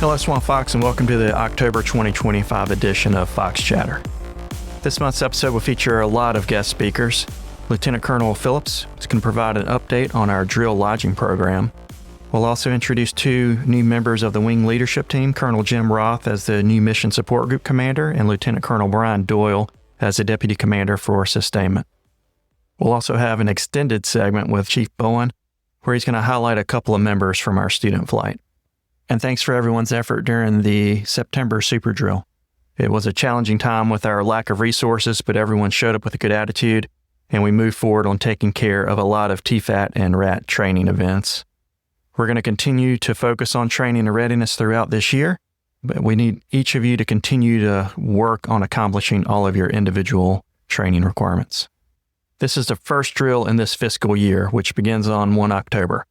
Hello, Swamp Fox, and welcome to the October 2025 edition of Fox Chatter. This month's episode will feature a lot of guest speakers. Lieutenant Colonel Phillips is going to provide an update on our drill lodging program. We'll also introduce two new members of the wing leadership team, Colonel Jim Roth as the new Mission Support Group Commander and Lieutenant Colonel Brian Doyle as the Deputy Commander for Sustainment. We'll also have an extended segment with Chief Bowen, where he's going to highlight a couple of members from our student flight. And thanks for everyone's effort during the September Super Drill. It was a challenging time with our lack of resources, but everyone showed up with a good attitude, and we moved forward on taking care of a lot of TFAT and RAT training events. We're going to continue to focus on training and readiness throughout this year, but we need each of you to continue to work on accomplishing all of your individual training requirements. This is the first drill in this fiscal year, which begins on 1 October.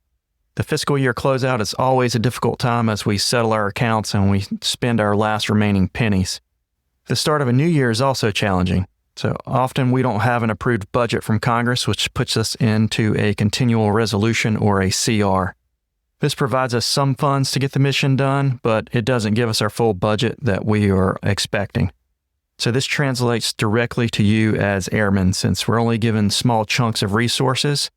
The fiscal year closeout is always a difficult time as we settle our accounts and we spend our last remaining pennies. The start of a new year is also challenging. So often we don't have an approved budget from Congress, which puts us into a continual resolution or a CR. This provides us some funds to get the mission done, but it doesn't give us our full budget that we are expecting. So this translates directly to you as airmen, since we're only given small chunks of resources.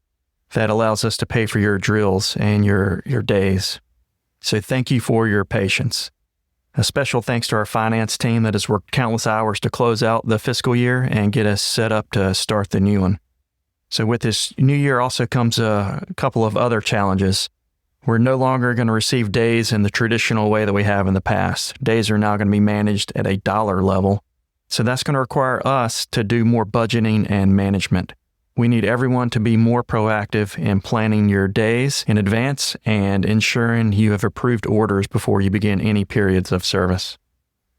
That allows us to pay for your drills and your days. So thank you for your patience. A special thanks to our finance team that has worked countless hours to close out the fiscal year and get us set up to start the new one. So with this new year also comes a couple of other challenges. We're no longer going to receive days in the traditional way that we have in the past. Days are now going to be managed at a dollar level. So that's going to require us to do more budgeting and management. We need everyone to be more proactive in planning your days in advance and ensuring you have approved orders before you begin any periods of service.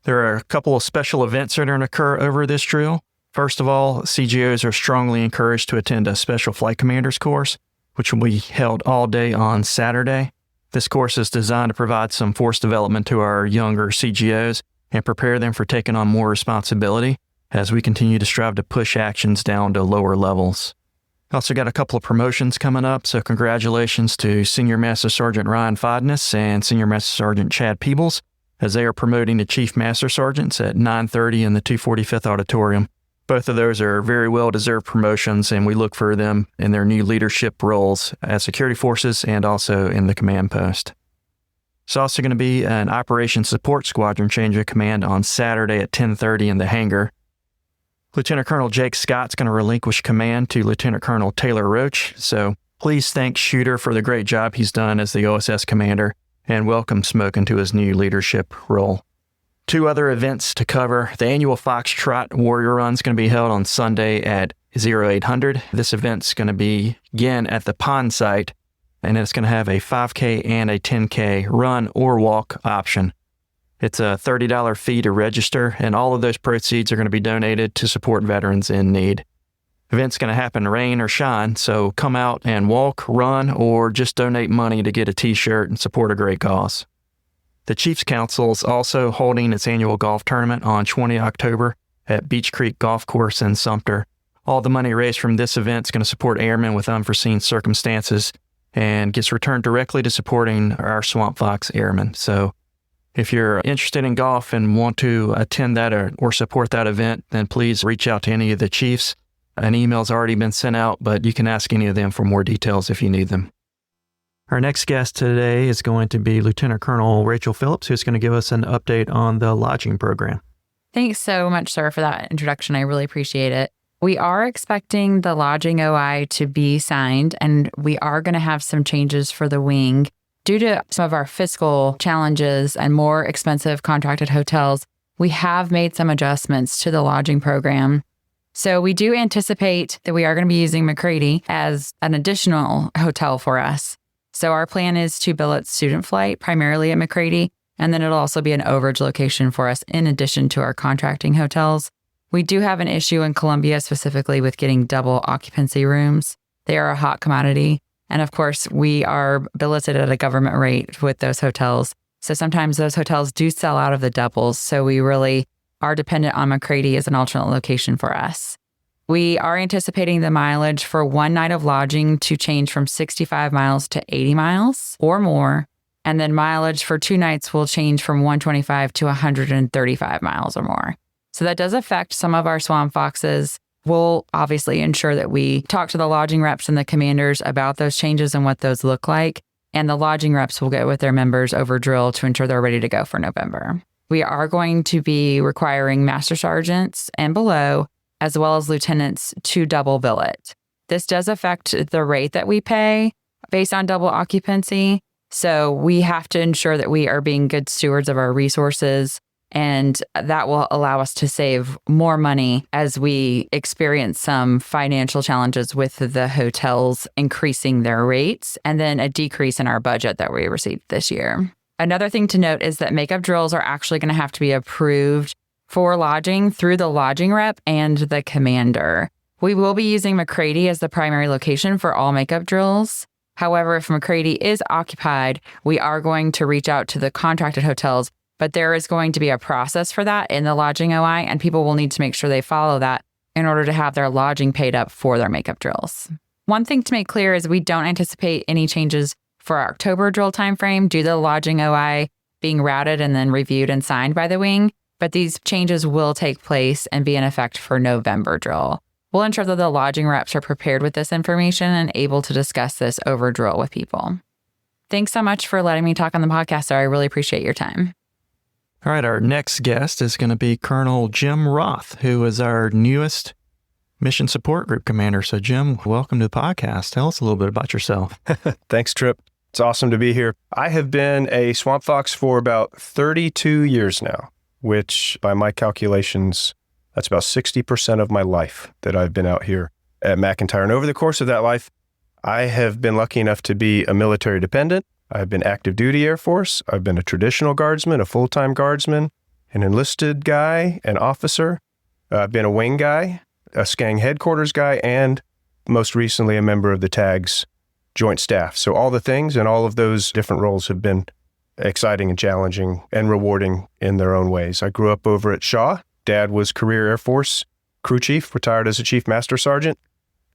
There are a couple of special events that are going to occur over this drill. First of all, CGOs are strongly encouraged to attend a Special Flight Commanders course, which will be held all day on Saturday. This course is designed to provide some force development to our younger CGOs and prepare them for taking on more responsibility as we continue to strive to push actions down to lower levels. Also got a couple of promotions coming up, so congratulations to Senior Master Sergeant Ryan Fodness and Senior Master Sergeant Chad Peebles, as they are promoting to Chief Master Sergeants at 9:30 in the 245th Auditorium. Both of those are very well-deserved promotions, and we look for them in their new leadership roles at security forces and also in the command post. It's also going to be an Operations Support Squadron change of command on Saturday at 10:30 in the hangar. Lieutenant Colonel Jake Scott's going to relinquish command to Lieutenant Colonel Taylor Roach, so please thank Shooter for the great job he's done as the OSS commander, and welcome Smoke into his new leadership role. Two other events to cover. The annual Foxtrot Warrior Run is going to be held on Sunday at 0800. This event's going to be again at the pond site, and it's going to have a 5K and a 10K run or walk option. It's a $30 fee to register, and all of those proceeds are going to be donated to support veterans in need. The event's going to happen rain or shine, so come out and walk, run, or just donate money to get a t-shirt and support a great cause. The Chiefs Council is also holding its annual golf tournament on 20 October at Beach Creek Golf Course in Sumter. All the money raised from this event is going to support airmen with unforeseen circumstances and gets returned directly to supporting our Swamp Fox airmen. So if you're interested in golf and want to attend that or support that event, then please reach out to any of the chiefs. An email's already been sent out, but you can ask any of them for more details if you need them. Our next guest today is going to be Lieutenant Colonel Rachel Phillips, who's going to give us an update on the lodging program. Thanks so much, sir, for that introduction. I really appreciate it. We are expecting the lodging OI to be signed, and we are going to have some changes for the wing. Due to some of our fiscal challenges and more expensive contracted hotels, we have made some adjustments to the lodging program. So we do anticipate that we are going to be using McCready as an additional hotel for us. So our plan is to bill at student flight, primarily at McCready, and then it'll also be an overage location for us in addition to our contracting hotels. We do have an issue in Columbia specifically with getting double occupancy rooms. They are a hot commodity. And of course, we are billeted at a government rate with those hotels. So sometimes those hotels do sell out of the doubles. So we really are dependent on McCready as an alternate location for us. We are anticipating the mileage for one night of lodging to change from 65 miles to 80 miles or more. And then mileage for 2 nights will change from 125 to 135 miles or more. So that does affect some of our Swamp Foxes. We'll obviously ensure that we talk to the lodging reps and the commanders about those changes and what those look like. And the lodging reps will get with their members over drill to ensure they're ready to go for November. We are going to be requiring master sergeants and below, as well as lieutenants, to double billet. This does affect the rate that we pay based on double occupancy. So we have to ensure that we are being good stewards of our resources, and that will allow us to save more money as we experience some financial challenges with the hotels increasing their rates, and then a decrease in our budget that we received this year. Another thing to note is that makeup drills are actually going to have to be approved for lodging through the lodging rep and the commander. We will be using McCready as the primary location for all makeup drills. However, if McCready is occupied, we are going to reach out to the contracted hotels, but there is going to be a process for that in the lodging OI, and people will need to make sure they follow that in order to have their lodging paid up for their makeup drills. One thing to make clear is we don't anticipate any changes for our October drill timeframe due to the lodging OI being routed and then reviewed and signed by the wing, but these changes will take place and be in effect for November drill. We'll ensure that the lodging reps are prepared with this information and able to discuss this over drill with people. Thanks so much for letting me talk on the podcast, sir. I really appreciate your time. All right, our next guest is going to be Colonel Jim Roth, who is our newest Mission Support Group commander. So, Jim, welcome to the podcast. Tell us a little bit about yourself. Thanks, Trip. It's awesome to be here. I have been a Swamp Fox for about 32 years now, which by my calculations, that's about 60% of my life that I've been out here at McIntyre. And over the course of that life, I have been lucky enough to be a military dependent. I've been active duty Air Force. I've been a traditional guardsman, a full-time guardsman, an enlisted guy, an officer. I've been a wing guy, a SCANG headquarters guy, and most recently a member of the TAG's joint staff. So all the things and all of those different roles have been exciting and challenging and rewarding in their own ways. I grew up over at Shaw. Dad was career Air Force crew chief, retired as a chief master sergeant.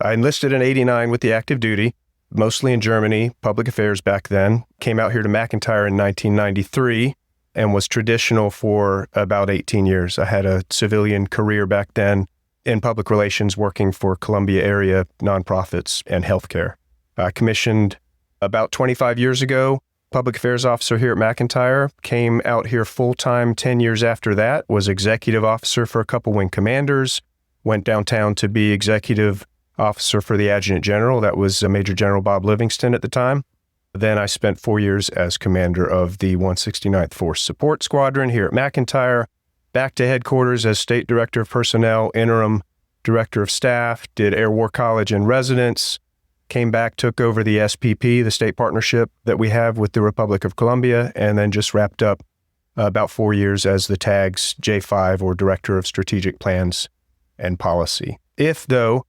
I enlisted in '89 with the active duty, mostly in Germany, public affairs back then. Came out here to McIntyre in 1993 and was traditional for about 18 years. I had a civilian career back then in public relations, working for Columbia area nonprofits and healthcare. I commissioned about 25 years ago, public affairs officer here at McIntyre, came out here full-time 10 years after that, was executive officer for a couple wing commanders, went downtown to be executive officer for the adjutant general. That was Major General Bob Livingston at the time. Then I spent 4 years as commander of the 169th Force Support Squadron here at McIntyre, back to headquarters as State Director of Personnel, interim Director of Staff, did Air War College in residence, came back, took over the SPP, the state partnership that we have with the Republic of Colombia, and then just wrapped up about 4 years as the TAG's J5 or Director of Strategic Plans and Policy. If, though,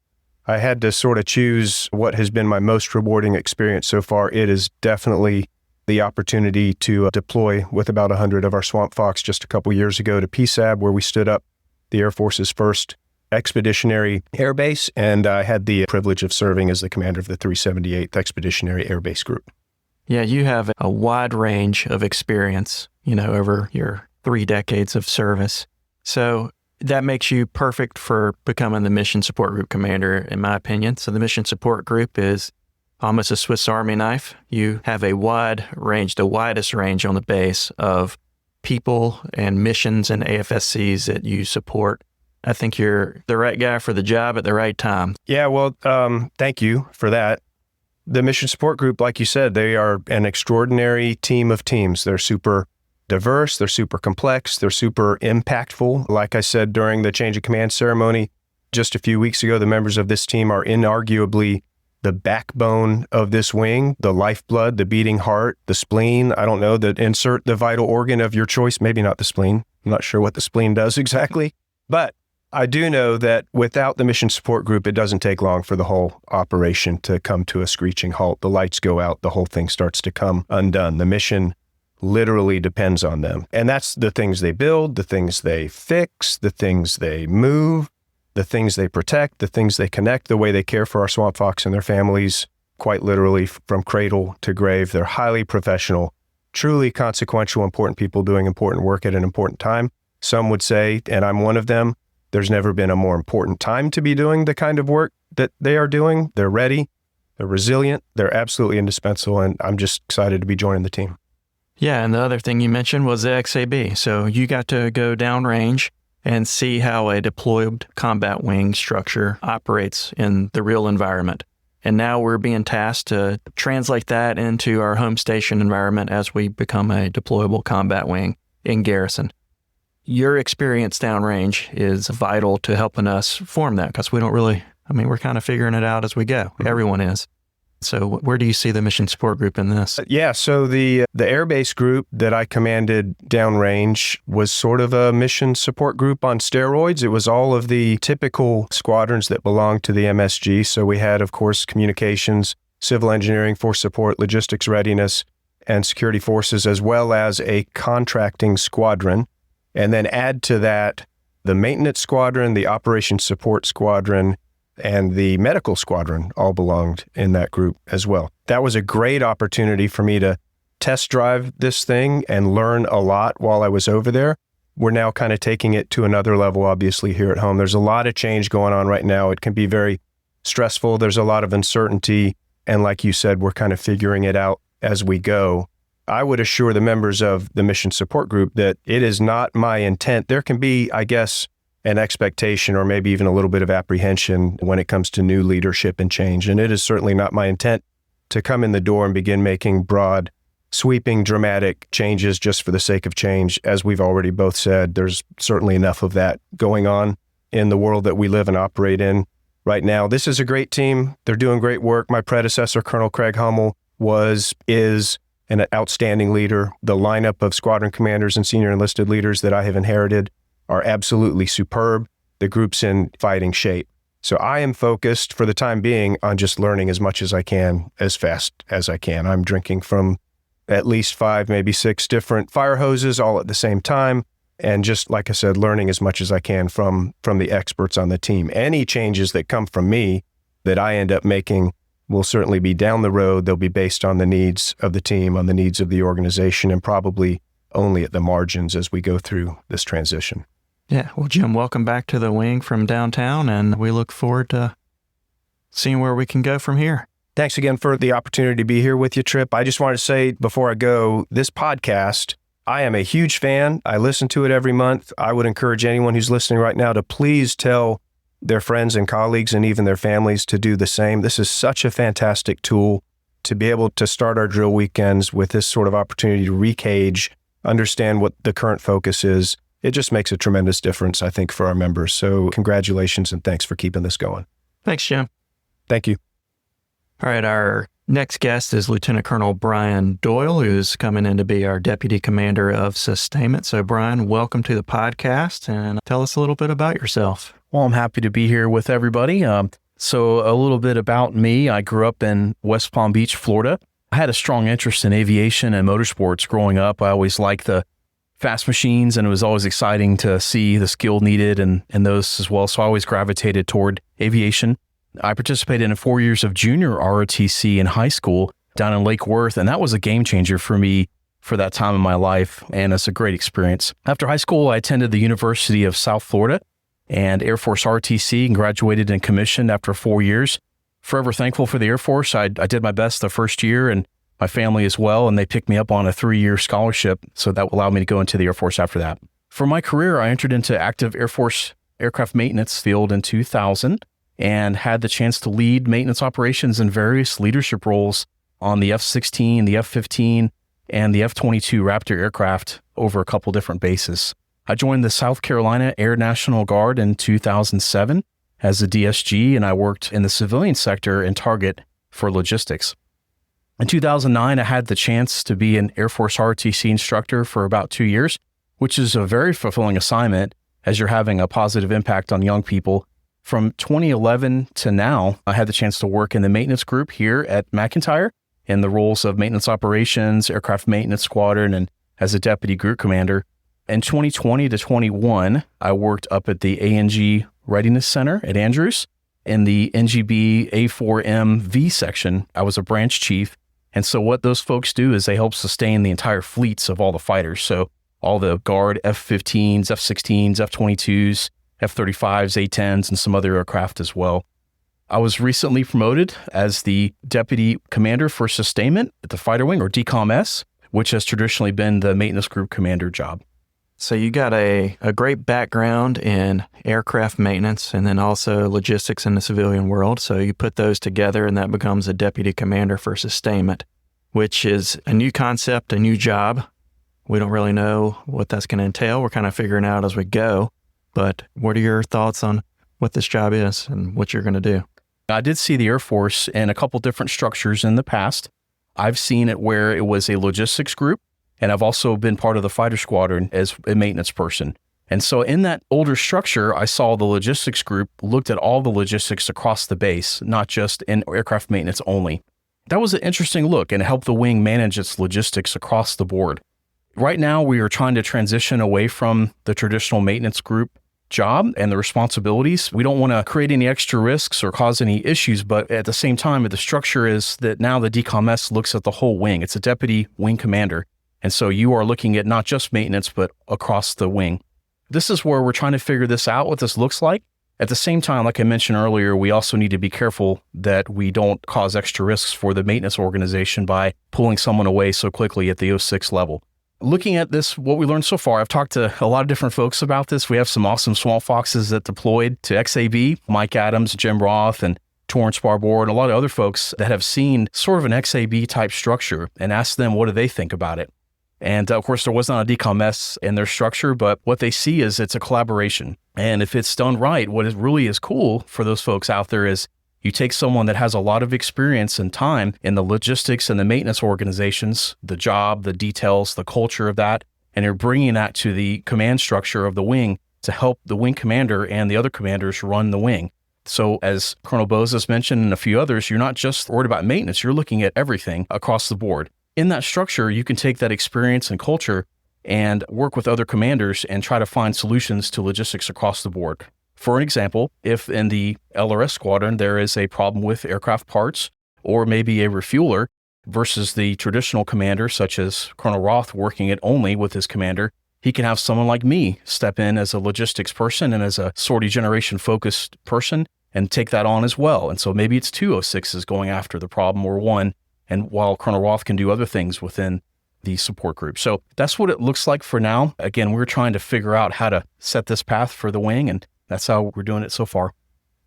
I had to sort of choose what has been my most rewarding experience so far, it is definitely the opportunity to deploy with about 100 of our Swamp Fox just a couple years ago to PSAB, where we stood up the Air Force's first expeditionary air base, and I had the privilege of serving as the commander of the 378th Expeditionary Air Base Group. Yeah, you have a wide range of experience, over your 3 decades of service. So that makes you perfect for becoming the Mission Support Group commander, in my opinion. So the Mission Support Group is almost a Swiss Army knife. You have a wide range, the widest range on the base of people and missions and AFSCs that you support. I think you're the right guy for the job at the right time. Yeah, well, thank you for that. The Mission Support Group, like you said, they are an extraordinary team of teams. They're super diverse, they're super complex, they're super impactful. Like I said during the change of command ceremony just a few weeks ago, the members of this team are inarguably the backbone of this wing, the lifeblood, the beating heart, the spleen. I don't know, insert the vital organ of your choice, maybe not the spleen. I'm not sure what the spleen does exactly, but I do know that without the Mission Support Group, it doesn't take long for the whole operation to come to a screeching halt. The lights go out, the whole thing starts to come undone. The mission literally depends on them. And that's the things they build, the things they fix, the things they move, the things they protect, the things they connect, the way they care for our Swamp Fox and their families, quite literally from cradle to grave. They're highly professional, truly consequential, important people doing important work at an important time. Some would say, and I'm one of them, there's never been a more important time to be doing the kind of work that they are doing. They're ready, they're resilient, they're absolutely indispensable, and I'm just excited to be joining the team. Yeah, and the other thing you mentioned was the XAB. So you got to go downrange and see how a deployed combat wing structure operates in the real environment. And now we're being tasked to translate that into our home station environment as we become a deployable combat wing in garrison. Your experience downrange is vital to helping us form that, because we don't really, we're kind of figuring it out as we go. Mm-hmm. Everyone is. So where do you see the mission support group in this? Yeah, so the Air Base group that I commanded downrange was sort of a mission support group on steroids. It was all of the typical squadrons that belonged to the MSG. So we had, of course, communications, civil engineering, force support, logistics readiness, and security forces, as well as a contracting squadron. And then add to that the maintenance squadron, the operations support squadron, and the medical squadron all belonged in that group as well. That was a great opportunity for me to test drive this thing and learn a lot while I was over there. We're now kind of taking it to another level, obviously, here at home. There's a lot of change going on right now. It can be very stressful. There's a lot of uncertainty. And like you said, we're kind of figuring it out as we go. I would assure the members of the mission support group that it is not my intent. There can be, I guess, an expectation or maybe even a little bit of apprehension when it comes to new leadership and change. And it is certainly not my intent to come in the door and begin making broad, sweeping, dramatic changes just for the sake of change. As we've already both said, there's certainly enough of that going on in the world that we live and operate in right now. This is a great team. They're doing great work. My predecessor, Colonel Craig Hummel, is an outstanding leader. The lineup of squadron commanders and senior enlisted leaders that I have inherited are absolutely superb. The group's in fighting shape. So I am focused for the time being on just learning as much as I can, as fast as I can. I'm drinking from at least 5, maybe 6 different fire hoses all at the same time. And just like I said, learning as much as I can from the experts on the team. Any changes that come from me that I end up making will certainly be down the road. They'll be based on the needs of the team, on the needs of the organization, and probably only at the margins as we go through this transition. Yeah. Well, Jim, welcome back to the wing from downtown, and we look forward to seeing where we can go from here. Thanks again for the opportunity to be here with you, Trip. I just wanted to say before I go, this podcast, I am a huge fan. I listen to it every month. I would encourage anyone who's listening right now to please tell their friends and colleagues and even their families to do the same. This is such a fantastic tool to be able to start our drill weekends with this sort of opportunity to recage, understand what the current focus is. It just makes a tremendous difference, I think, for our members. So congratulations and thanks for keeping this going. Thanks, Jim. Thank you. All right, our next guest is Lieutenant Colonel Brian Doyle, who's coming in to be our Deputy Commander of Sustainment. So, Brian, welcome to the podcast, and tell us a little bit about yourself. Well, I'm happy to be here with everybody. So a little bit about me. I grew up in West Palm Beach, Florida. I had a strong interest in aviation and motorsports growing up. I always liked the fast machines, and it was always exciting to see the skill needed in those as well. So I always gravitated toward aviation. I participated in 4 years of junior ROTC in high school down in Lake Worth, and that was a game changer for me for that time in my life, and it's a great experience. After high school, I attended the University of South Florida and Air Force ROTC and graduated and commissioned after 4 years. Forever thankful for the Air Force. I did my best the first year, and my family as well, and they picked me up on a 3-year scholarship, so that allowed me to go into the Air Force after that. For my career, I entered into active Air Force aircraft maintenance field in 2000 and had the chance to lead maintenance operations in various leadership roles on the F-16, the F-15, and the F-22 Raptor aircraft over a couple different bases. I joined the South Carolina Air National Guard in 2007 as a DSG, and I worked in the civilian sector in Target for logistics. In 2009, I had the chance to be an Air Force ROTC instructor for about 2 years, which is a very fulfilling assignment as you're having a positive impact on young people. From 2011 to now, I had the chance to work in the maintenance group here at McIntyre in the roles of maintenance operations, aircraft maintenance squadron, and as a deputy group commander. In 2020 to 21, I worked up at the ANG Readiness Center at Andrews in the NGB A4M V section. I was a branch chief And so what those folks do is they help sustain the entire fleets of all the fighters. So all the Guard F-15s, F-16s, F-22s, F-35s, A-10s, and some other aircraft as well. I was recently promoted as the Deputy Commander for Sustainment at the Fighter Wing, or DCOM-S, which has traditionally been the Maintenance Group Commander job. So you got a great background in aircraft maintenance and then also logistics in the civilian world. So you put those together and that becomes a Deputy Commander for Sustainment, which is a new concept, a new job. We don't really know what that's going to entail. We're kind of figuring out as we go. But what are your thoughts on what this job is and what you're going to do? I did see the Air Force in a couple different structures in the past. I've seen it where it was a logistics group, and I've also been part of the fighter squadron as a maintenance person. And so in that older structure, I saw the logistics group looked at all the logistics across the base, not just in aircraft maintenance only. That was an interesting look and it helped the wing manage its logistics across the board. Right now, we are trying to transition away from the traditional maintenance group job and the responsibilities. We don't want to create any extra risks or cause any issues, but at the same time, the structure is that now the DCOM-S looks at the whole wing. It's a deputy wing commander. And so you are looking at not just maintenance, but across the wing. This is where we're trying to figure this out, what this looks like. At the same time, like I mentioned earlier, we also need to be careful that we don't cause extra risks for the maintenance organization by pulling someone away so quickly at the 06 level. Looking at this, what we learned so far, I've talked to a lot of different folks about this. We have some awesome Swamp Foxes that deployed to XAB, Mike Adams, Jim Roth, and Torrance Barbour, and a lot of other folks that have seen sort of an XAB type structure and asked them what do they think about it. And of course, there was not a DCOM-S in their structure, but what they see is it's a collaboration. And if it's done right, what really is cool for those folks out there is you take someone that has a lot of experience and time in the logistics and the maintenance organizations, the job, the details, the culture of that, and you're bringing that to the command structure of the wing to help the wing commander and the other commanders run the wing. So as Colonel Bose has mentioned and a few others, you're not just worried about maintenance, you're looking at everything across the board. In that structure, you can take that experience and culture and work with other commanders and try to find solutions to logistics across the board. For an example, if in the LRS squadron there is a problem with aircraft parts or maybe a refueler versus the traditional commander, such as Colonel Roth working it only with his commander, he can have someone like me step in as a logistics person and as a sortie generation focused person and take that on as well. And so maybe it's 2 06s going after the problem or one, and while Colonel Roth can do other things within the support group. So that's what it looks like for now. Again, we're trying to figure out how to set this path for the wing, and that's how we're doing it so far.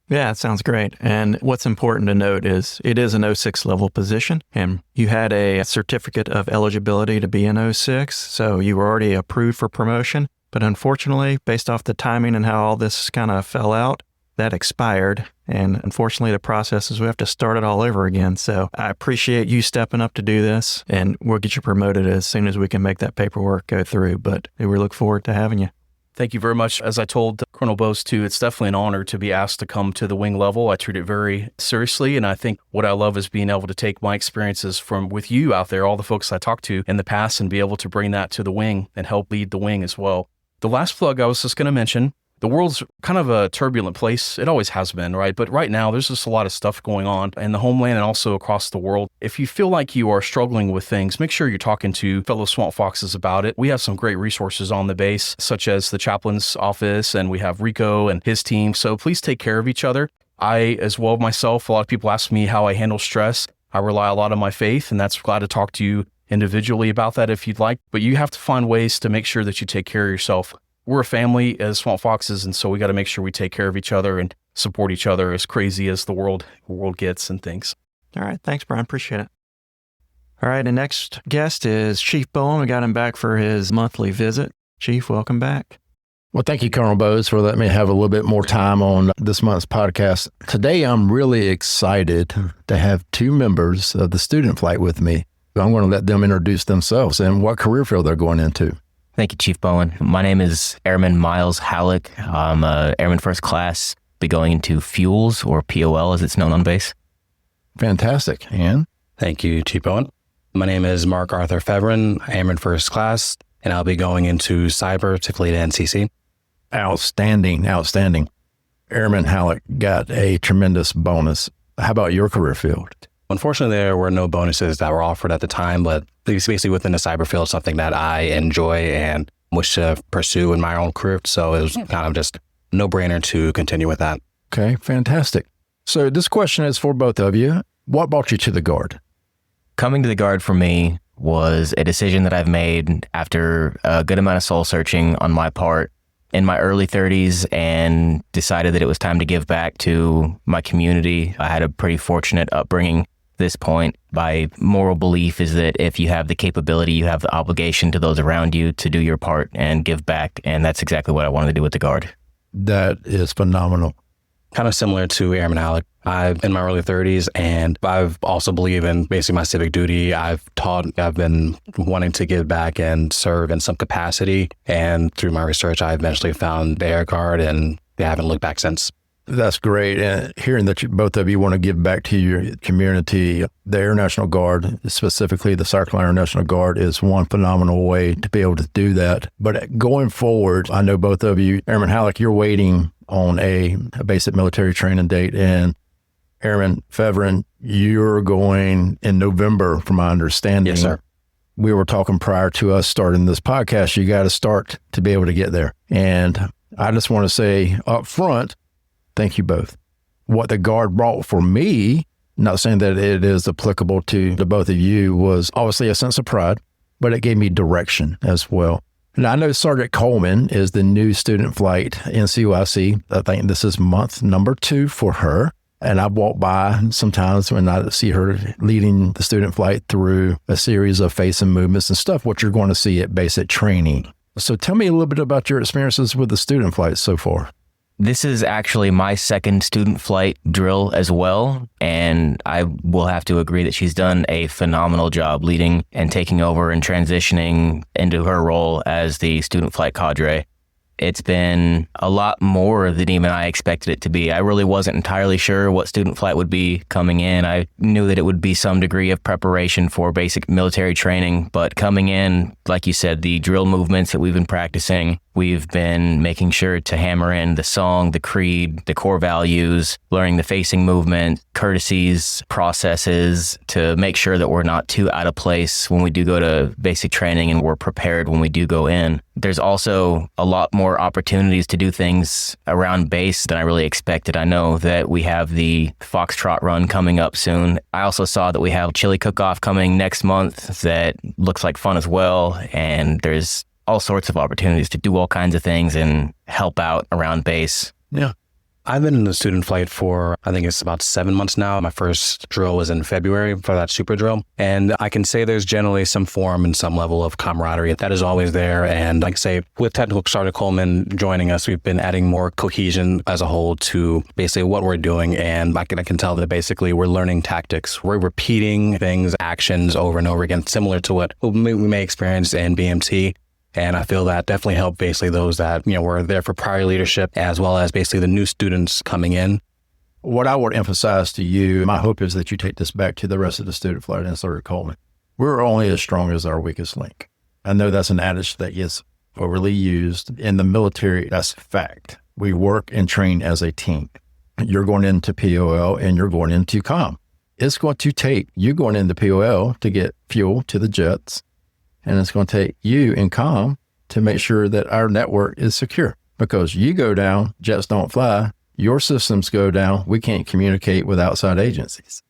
Yeah, it sounds great. And what's important to note is it is an 06 level position, and you had a certificate of eligibility to be an 06, so you were already approved for promotion. But unfortunately, based off the timing and how all this kind of fell out, that expired. And unfortunately, the process is we have to start it all over again. So I appreciate you stepping up to do this, and we'll get you promoted as soon as we can make that paperwork go through. But we look forward to having you. Thank you very much. As I told Colonel Bose too, it's definitely an honor to be asked to come to the wing level. I treat it very seriously, and I think what I love is being able to take my experiences from with you out there, all the folks I talked to in the past, and be able to bring that to the wing and help lead the wing as well. The last plug I was just going to mention, the world's kind of a turbulent place. It always has been, right? But right now, there's just a lot of stuff going on in the homeland and also across the world. If you feel like you are struggling with things, make sure you're talking to fellow Swamp Foxes about it. We have some great resources on the base, such as the chaplain's office, and we have Rico and his team. So please take care of each other. I, as well myself, a lot of people ask me how I handle stress. I rely a lot on my faith, and that's glad to talk to you individually about that if you'd like. But you have to find ways to make sure that you take care of yourself. We're a family as Swamp Foxes, and so we got to make sure we take care of each other and support each other, as crazy as the world gets and things. All right. Thanks, Brian. Appreciate it. All right. The next guest is Chief Bowen. We got him back for his monthly visit. Chief, welcome back. Well, thank you, Colonel Bose, for letting me have a little bit more time on this month's podcast. Today, I'm really excited to have 2 members of the student flight with me. I'm going to let them introduce themselves and what career field they're going into. Thank you, Chief Bowen. My name is Airman Miles Halleck. I'm Airman First Class, be going into Fuels, or POL as it's known on base. Fantastic. And? Thank you, Chief Bowen. My name is Mark Arthur Fevrin, Airman First Class, and I'll be going into Cyber to fleet NCC. Outstanding, outstanding. Airman Halleck got a tremendous bonus. How about your career field? Unfortunately, there were no bonuses that were offered at the time, but it's basically within the cyber field, something that I enjoy and wish to pursue in my own career. So it was kind of just no-brainer to continue with that. Okay, fantastic. So this question is for both of you. What brought you to the Guard? Coming to the Guard for me was a decision that I've made after a good amount of soul searching on my part in my early 30s, and decided that it was time to give back to my community. I had a pretty fortunate upbringing. This point, my moral belief is that if you have the capability, you have the obligation to those around you to do your part and give back. And that's exactly what I wanted to do with the Guard. That is phenomenal. Kind of similar to Airman Halleck. I'm in my early 30s, and I've also believe in basically my civic duty. I've been wanting to give back and serve in some capacity. And through my research, I eventually found the Air Guard, and they haven't looked back since. That's great. And hearing that both of you want to give back to your community, the Air National Guard, specifically the South Carolina Air National Guard, is one phenomenal way to be able to do that. But going forward, I know both of you, Airman Halleck, you're waiting on a basic military training date. And Airman Feverin, you're going in November, from my understanding. Yes, sir. We were talking prior to us starting this podcast, you got to start to be able to get there. And I just want to say up front, thank you both. What the Guard brought for me, not saying that it is applicable to the both of you, was obviously a sense of pride, but it gave me direction as well. And I know Sergeant Coleman is the new student flight NCOIC. I think this is month number 2 for her. And I walk by sometimes when I see her leading the student flight through a series of face and movements and stuff, what you're going to see at basic training. So tell me a little bit about your experiences with the student flight so far. This is actually my second student flight drill as well, and I will have to agree that she's done a phenomenal job leading and taking over and transitioning into her role as the student flight cadre. It's been a lot more than even I expected it to be. I really wasn't entirely sure what student flight would be coming in. I knew that it would be some degree of preparation for basic military training, but coming in, like you said, the drill movements that we've been practicing, we've been making sure to hammer in the song, the creed, the core values, learning the facing movement, courtesies, processes, to make sure that we're not too out of place when we do go to basic training and we're prepared when we do go in. There's also a lot more opportunities to do things around base than I really expected. I know that we have the Foxtrot run coming up soon. I also saw that we have chili cook-off coming next month that looks like fun as well. And there's all sorts of opportunities to do all kinds of things and help out around base. Yeah. I've been in the student flight for, I think it's about 7 months now. My first drill was in February for that super drill. And I can say there's generally some form and some level of camaraderie that is always there. And like I say, with Technical Sergeant Coleman joining us, we've been adding more cohesion as a whole to basically what we're doing. And I can tell that basically we're learning tactics. We're repeating things, actions over and over again, similar to what we may experience in BMT. And I feel that definitely helped basically those that, were there for prior leadership, as well as basically the new students coming in. What I would emphasize to you, my hope is that you take this back to the rest of the student flight and Sergeant Coleman. We're only as strong as our weakest link. I know that's an adage that is overly used. In the military, that's a fact. We work and train as a team. You're going into POL and you're going into comm. It's going to take you going into POL to get fuel to the jets. And it's going to take you in comm to make sure that our network is secure. Because you go down, jets don't fly, your systems go down, we can't communicate with outside agencies.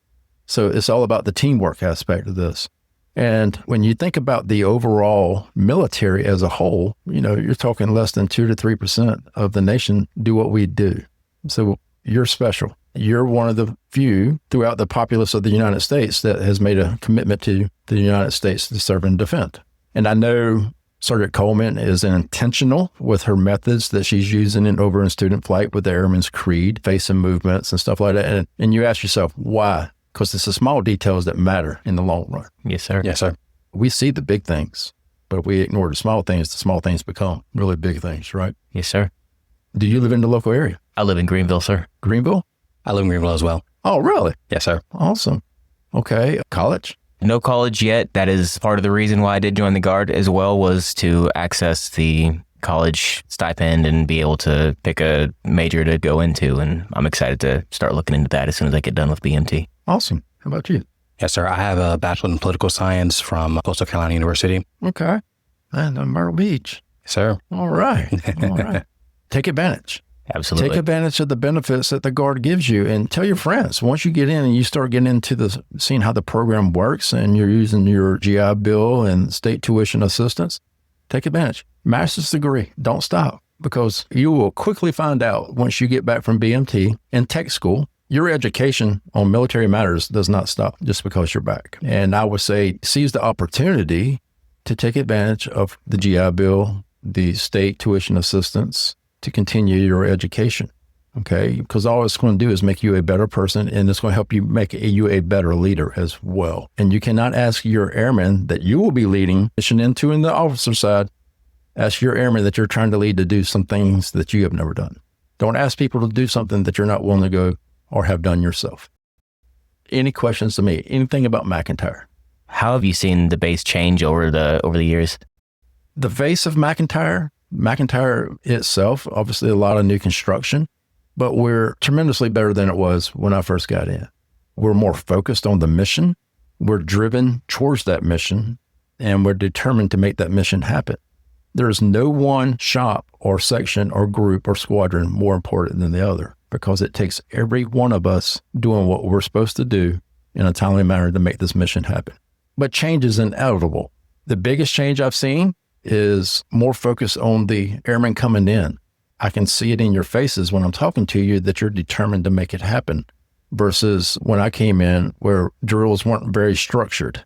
So it's all about the teamwork aspect of this. And when you think about the overall military as a whole, you're talking less than 2 to 3% of the nation do what we do. So you're special. You're one of the few throughout the populace of the United States that has made a commitment to the United States to serve and defend. And I know Sergeant Coleman is intentional with her methods that she's using over in student flight with the Airman's Creed, face and movements and stuff like that. And you ask yourself, why? Because it's the small details that matter in the long run. Yes, sir. Yes, sir. We see the big things, but if we ignore the small things become really big things, right? Yes, sir. Do you live in the local area? I live in Greenville, sir. Greenville? I live in Greenville as well. Oh, really? Yes, sir. Awesome. Okay. College? No college yet. That is part of the reason why I did join the Guard as well, was to access the college stipend and be able to pick a major to go into. And I'm excited to start looking into that as soon as I get done with BMT. Awesome. How about you? Yes, sir. I have a bachelor in political science from Coastal Carolina University. Okay. And Myrtle Beach. Yes, sir. All right. All right. Take advantage. Absolutely. Take advantage of the benefits that the Guard gives you, and tell your friends. Once you get in and you start getting into seeing how the program works and you're using your GI Bill and state tuition assistance, take advantage. Master's degree, don't stop, because you will quickly find out once you get back from BMT and tech school, your education on military matters does not stop just because you're back. And I would say seize the opportunity to take advantage of the GI Bill, the state tuition assistance, to continue your education, okay? Because all it's going to do is make you a better person, and it's going to help you make you a better leader as well. And you cannot ask your airmen that you will be leading mission into in the officer side, ask your airmen that you're trying to lead to do some things that you have never done. Don't ask people to do something that you're not willing to go or have done yourself. Any questions to me? Anything about McIntyre? How have you seen the base change over the years? The face of McIntyre itself, obviously a lot of new construction, but we're tremendously better than it was when I first got in. We're more focused on the mission. We're driven towards that mission, and we're determined to make that mission happen. There is no one shop or section or group or squadron more important than the other, because it takes every one of us doing what we're supposed to do in a timely manner to make this mission happen. But change is inevitable. The biggest change I've seen is more focus on the airmen coming in. I can see it in your faces when I'm talking to you that you're determined to make it happen, versus when I came in where drills weren't very structured.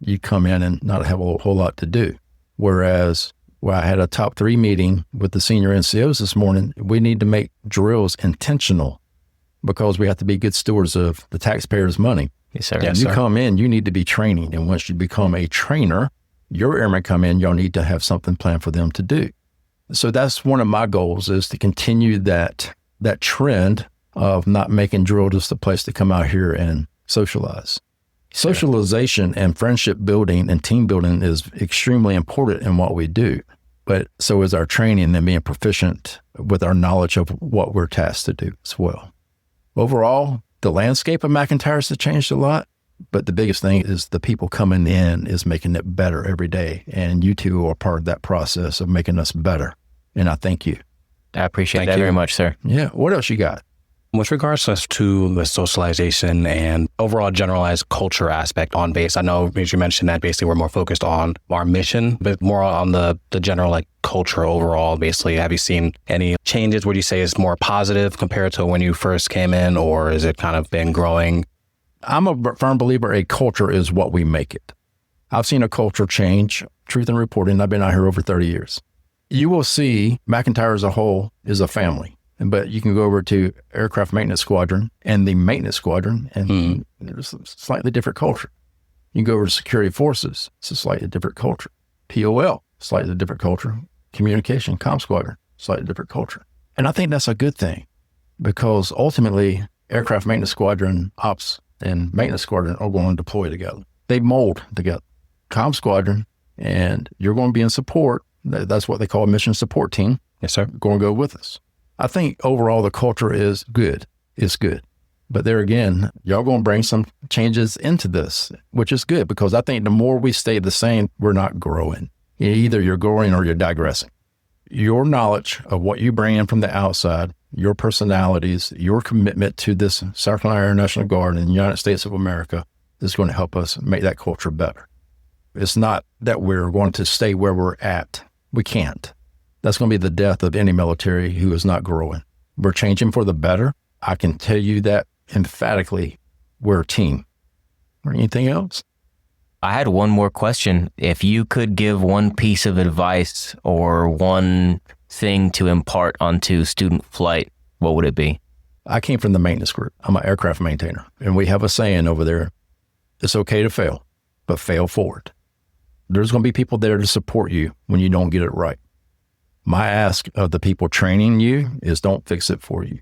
You'd come in and not have a whole lot to do. Whereas I had a top 3 meeting with the senior NCOs this morning, we need to make drills intentional because we have to be good stewards of the taxpayers' money. Yes, sir. When you come in, you need to be training. And once you become a trainer, your airmen come in, you'll need to have something planned for them to do. So that's one of my goals, is to continue that trend of not making drill just a place to come out here and socialize. Socialization and friendship building and team building is extremely important in what we do, but so is our training and being proficient with our knowledge of what we're tasked to do as well. Overall, the landscape of McIntyre has changed a lot. But the biggest thing is the people coming in is making it better every day. And you two are part of that process of making us better. And I thank you. I appreciate that very much, sir. Yeah. What else you got? With regards to the socialization and overall generalized culture aspect on base, I know as you mentioned that basically we're more focused on our mission, but more on the general culture overall. Basically, have you seen any changes? Would you say is more positive compared to when you first came in, or is it kind of been growing? I'm a firm believer a culture is what we make it. I've seen a culture change. Truth in reporting, I've been out here over 30 years. You will see McIntyre as a whole is a family, but you can go over to Aircraft Maintenance Squadron and the Maintenance Squadron, and there's a slightly different culture. You can go over to Security Forces, it's a slightly different culture. POL, slightly different culture. Communication, Comm Squadron, slightly different culture. And I think that's a good thing, because ultimately, Aircraft Maintenance Squadron Ops and Maintenance Squadron are going to deploy together. They mold together. Comm Squadron, and you're going to be in support. That's what they call a mission support team. Yes, sir. Going to go with us. I think overall the culture is good. It's good. But there again, y'all going to bring some changes into this, which is good, because I think the more we stay the same, we're not growing. Either you're growing or you're digressing. Your knowledge of what you bring in from the outside, your personalities, your commitment to this South Carolina Air National Guard and the United States of America is going to help us make that culture better. It's not that we're going to stay where we're at. We can't. That's going to be the death of any military who is not growing. We're changing for the better. I can tell you that emphatically. We're a team. Or anything else? I had one more question. If you could give one piece of advice or one thing to impart onto student flight, what would it be? I came from the maintenance group. I'm an aircraft maintainer. And we have a saying over there, it's okay to fail, but fail forward. There's going to be people there to support you when you don't get it right. My ask of the people training you is don't fix it for you.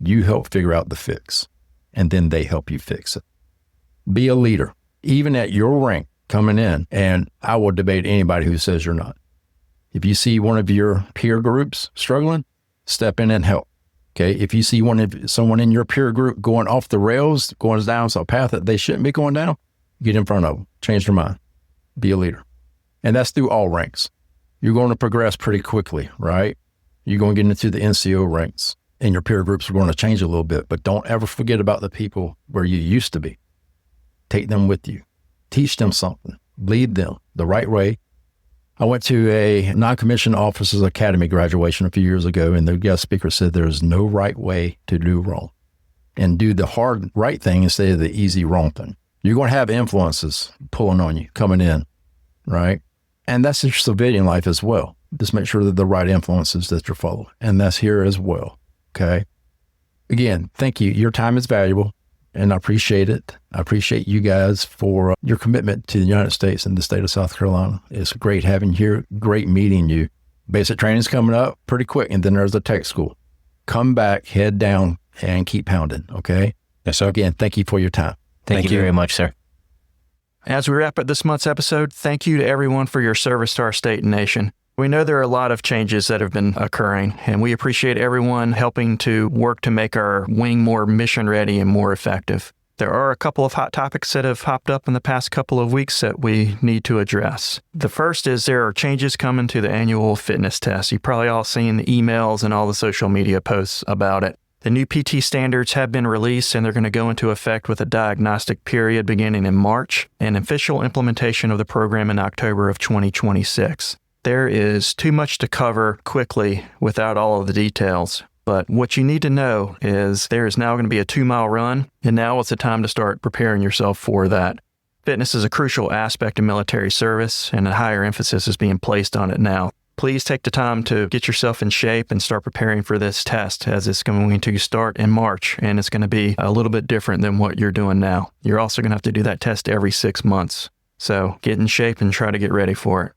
You help figure out the fix, and then they help you fix it. Be a leader, even at your rank coming in, and I will debate anybody who says you're not. If you see one of your peer groups struggling, step in and help. Okay. If you see someone in your peer group going off the rails, going down some path that they shouldn't be going down, get in front of them, change their mind, be a leader. And that's through all ranks. You're going to progress pretty quickly, right? You're going to get into the NCO ranks, and your peer groups are going to change a little bit, but don't ever forget about the people where you used to be. Take them with you. Teach them something. Lead them the right way. I went to a non-commissioned officers academy graduation a few years ago, and the guest speaker said there's no right way to do wrong, and do the hard right thing instead of the easy wrong thing. You're going to have influences pulling on you, coming in, right? And that's your civilian life as well. Just make sure that the right influences that you're following. And that's here as well. Okay. Again, thank you. Your time is valuable, and I appreciate it. I appreciate you guys for your commitment to the United States and the state of South Carolina. It's great having you here. Great meeting you. Basic training's coming up pretty quick, and then there's the tech school. Come back, head down, and keep pounding. Okay. Yes, sir. Again, thank you for your time. Thank you very much, sir. As we wrap up this month's episode, thank you to everyone for your service to our state and nation. We know there are a lot of changes that have been occurring, and we appreciate everyone helping to work to make our wing more mission ready and more effective. There are a couple of hot topics that have popped up in the past couple of weeks that we need to address. The first is there are changes coming to the annual fitness test. You've probably all seen the emails and all the social media posts about it. The new PT standards have been released, and they're going to go into effect with a diagnostic period beginning in March and official implementation of the program in October of 2026. There is too much to cover quickly without all of the details, but what you need to know is there is now going to be a 2-mile run, and now is the time to start preparing yourself for that. Fitness is a crucial aspect of military service, and a higher emphasis is being placed on it now. Please take the time to get yourself in shape and start preparing for this test, as it's going to start in March, and it's going to be a little bit different than what you're doing now. You're also going to have to do that test every 6 months. So get in shape and try to get ready for it.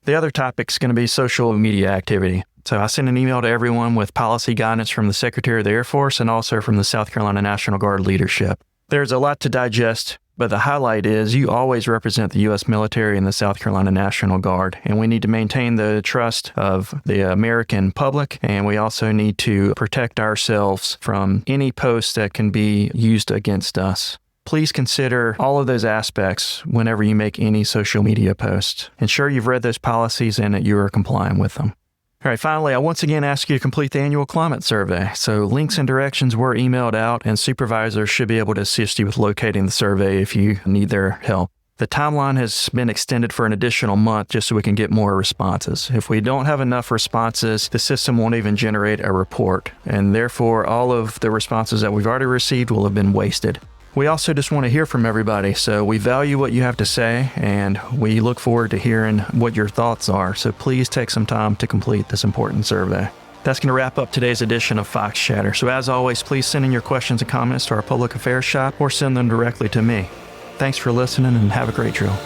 The other topic is going to be social media activity. So I sent an email to everyone with policy guidance from the Secretary of the Air Force and also from the South Carolina National Guard leadership. There's a lot to digest, but the highlight is you always represent the U.S. military and the South Carolina National Guard, and we need to maintain the trust of the American public, and we also need to protect ourselves from any posts that can be used against us. Please consider all of those aspects whenever you make any social media posts. Ensure you've read those policies and that you are complying with them. All right, finally, I once again ask you to complete the annual climate survey. So links and directions were emailed out, and supervisors should be able to assist you with locating the survey if you need their help. The timeline has been extended for an additional month just so we can get more responses. If we don't have enough responses, the system won't even generate a report, and therefore all of the responses that we've already received will have been wasted. We also just want to hear from everybody, so we value what you have to say, and we look forward to hearing what your thoughts are, so please take some time to complete this important survey. That's going to wrap up today's edition of Fox Chatter, so as always, please send in your questions and comments to our public affairs shop or send them directly to me. Thanks for listening, and have a great drill.